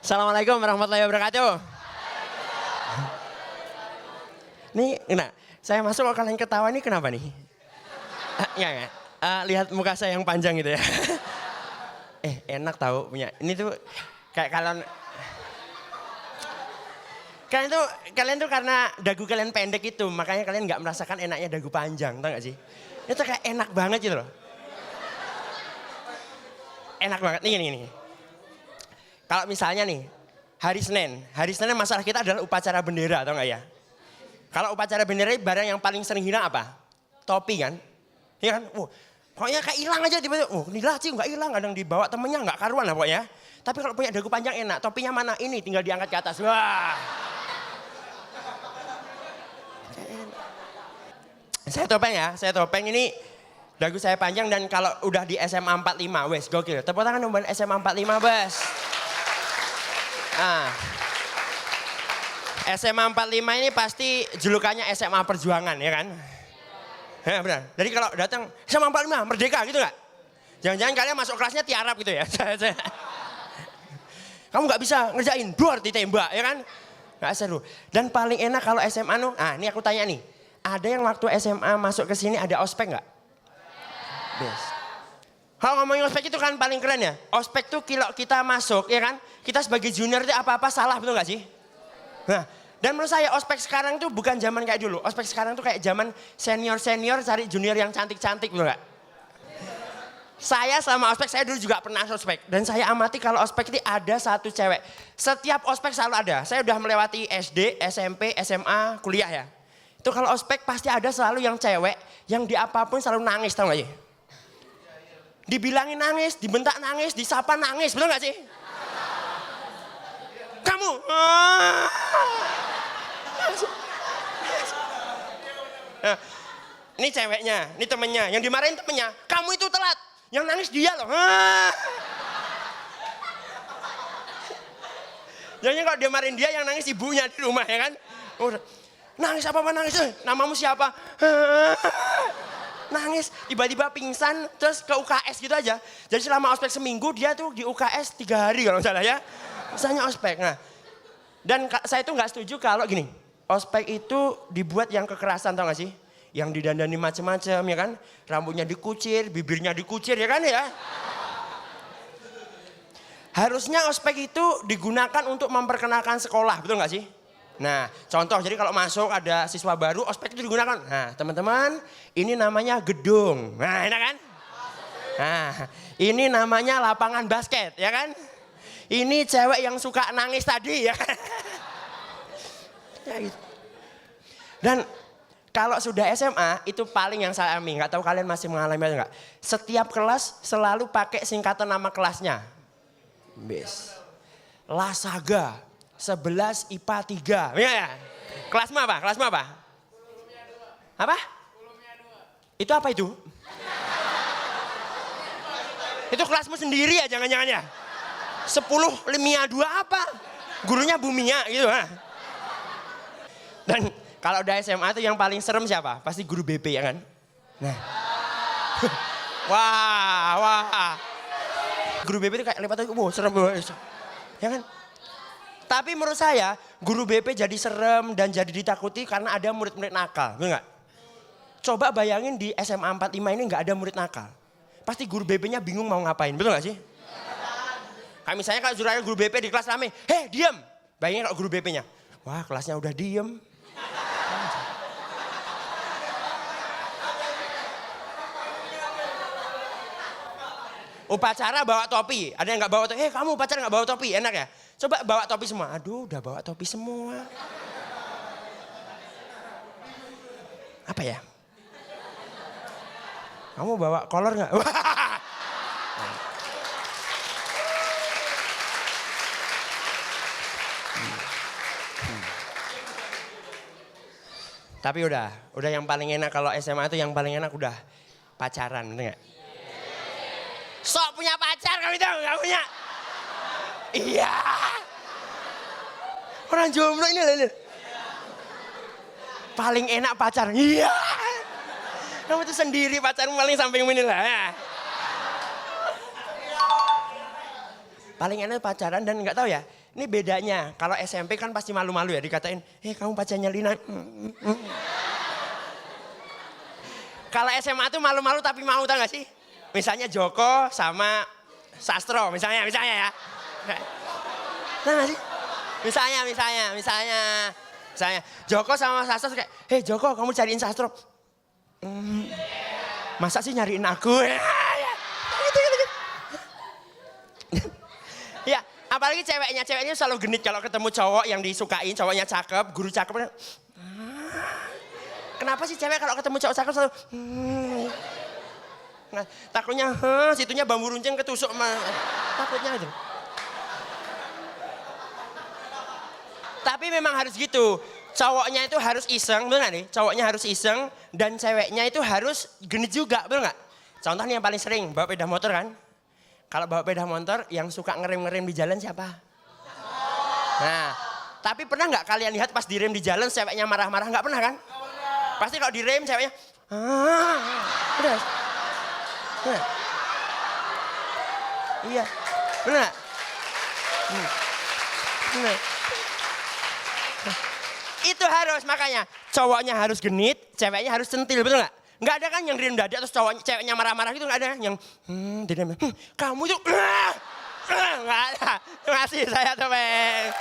Assalamualaikum warahmatullahi wabarakatuh. Nih, nah, saya masuk kok kalian ketawa nih kenapa nih? Enggak. Lihat muka saya yang panjang gitu ya. Enak tahu punya. Ini tuh kayak kalian tuh karena dagu kalian pendek itu, makanya kalian nggak merasakan enaknya dagu panjang, tau gak sih? Itu kayak enak banget gitu loh. Enak banget, nih. Kalau misalnya nih, hari Senin masalah kita adalah upacara bendera, tau gak ya? Kalau upacara bendera barang yang paling sering hilang apa? Topi kan? Iya kan? Pokoknya kayak hilang aja tiba-tiba. Ini laci nggak hilang, kadang dibawa temennya nggak karuan lah pokoknya. Tapi kalau punya dagu panjang enak, topinya mana? Ini tinggal diangkat ke atas. Wah. Saya topeng ini dagu saya panjang dan kalau udah di SMA 45, wes gokil. Tepuk tangan dong buat SMA 45, Bos. SMA 45 ini pasti julukannya SMA Perjuangan, ya kan? Ya benar. Jadi kalau datang SMA 45 Merdeka gitu nggak? Jangan-jangan kalian masuk kelasnya tiarap gitu ya? Kamu nggak bisa ngerjain, duar ditembak, ya kan? Nggak seru. Dan paling enak kalau SMA ini aku tanya nih. Ada yang waktu SMA masuk ke sini ada ospek nggak? Yes. Kalau ngomongin ospek itu kan paling keren ya. Ospek tuh kalau kita masuk, ya kan? Kita sebagai junior itu apa-apa salah, betul nggak sih? Nah, dan menurut saya ospek sekarang tuh bukan zaman kayak dulu. Ospek sekarang tuh kayak zaman senior-senior cari junior yang cantik-cantik, betul nggak? Saya sama ospek, saya dulu juga pernah ospek. Dan saya amati kalau ospek itu ada satu cewek. Setiap ospek selalu ada. Saya udah melewati SD, SMP, SMA, kuliah ya. Itu kalau ospek pasti ada selalu yang cewek yang di apapun selalu nangis, tau gak sih? Dibilangin nangis, dibentak nangis, disapa nangis, betul gak sih? Kamu. Nah, ini ceweknya, ini temennya, yang dimarahin temennya. Kamu itu telat, yang nangis dia loh. Jangan kalau dia marahin dia, yang nangis ibunya di rumah, ya kan? Nangis apa nangis? Namamu siapa? Nangis, tiba-tiba pingsan, terus ke UKS gitu aja. Jadi selama ospek seminggu dia tuh di UKS 3 hari kalau salah ya. Misalnya ospek. Nah, dan saya tuh nggak setuju kalau gini, ospek itu dibuat yang kekerasan, tau gak sih? Yang didandani macem-macem, ya kan? Rambutnya dikucir, bibirnya dikucir, ya kan ya? Harusnya ospek itu digunakan untuk memperkenalkan sekolah, betul gak sih? Nah, contoh, jadi kalau masuk ada siswa baru, ospek itu digunakan. Nah, teman-teman, ini namanya gedung. Nah, enak kan? Nah, ini namanya lapangan basket, ya kan? Ini cewek yang suka nangis tadi, ya kan? Ya, gitu. Dan kalau sudah SMA, itu paling yang saya alami. Nggak tahu kalian masih mengalami atau enggak. Setiap kelas selalu pakai singkatan nama kelasnya. Lasaga. 11 IPA 3. Ya. Kelas apa? Apa? Itu apa itu? Itu kelasmu sendiri ya jangan-jangan ya? 10 Limia 2 apa? Gurunya Bumia gitu. Dan kalau udah SMA tuh yang paling serem siapa? Pasti guru BP ya kan? Nah. Wah. Guru BP itu kayak lewat aja, serem banget. Ya kan? Tapi menurut saya, guru BP jadi serem dan jadi ditakuti karena ada murid-murid nakal, betul nggak? Coba bayangin di SMA 45 ini nggak ada murid nakal. Pasti guru BP-nya bingung mau ngapain, betul nggak sih? Kayak misalnya kalau guru BP di kelas rame, diam. Bayangin kalau guru BP-nya, wah kelasnya udah diem. Upacara bawa topi, ada yang nggak bawa topi, kamu upacara nggak bawa topi, enak ya? Coba bawa topi semua, aduh udah bawa topi semua. Apa ya? Kamu bawa kolor nggak? Tapi udah yang paling enak kalau SMA itu yang paling enak udah pacaran, bener nggak? Sok punya pacar kamu itu, nggak punya? Iya. Orang jomblo ini loh. Paling enak pacaran. Iya. Kamu tuh sendiri pacarmu paling samping ini lah. Paling enak pacaran dan nggak tahu ya. Ini bedanya, kalau SMP kan pasti malu-malu ya dikatain, kamu pacarnya Lina. Kalau SMA tuh malu-malu tapi mau, tau gak sih? Misalnya Joko sama Sastro, misalnya ya. Tau gak sih? Misalnya. Joko sama Sastro kayak, Joko kamu cariin Sastro. Masa sih nyariin aku? Gitu. Ya, apalagi ceweknya selalu genit kalau ketemu cowok yang disukain, cowoknya cakep, guru cakep. Kenapa sih cewek kalau ketemu cowok cakep selalu nah, takutnya situnya bambu runcing ketusuk takutnya gitu. Tapi memang harus gitu. Cowoknya itu harus iseng, betul gak nih? Cowoknya harus iseng dan ceweknya itu harus genit juga, betul gak? Contohnya yang paling sering, bawa sepeda motor kan? Kalau bawa sepeda motor yang suka ngerem-ngerem di jalan siapa? Nah, tapi pernah nggak kalian lihat pas direm di jalan ceweknya marah-marah? Nggak pernah kan? Pasti kalau direm ceweknya, udah. Bener. Iya, bener gak? Bener. Itu harus, makanya cowoknya harus genit, ceweknya harus centil, betul gak? Nggak ada kan yang direm dada terus ceweknya marah-marah gitu, nggak ada. Yang direm, kamu tuh, nggak ada. Terima kasih, saya Topeng.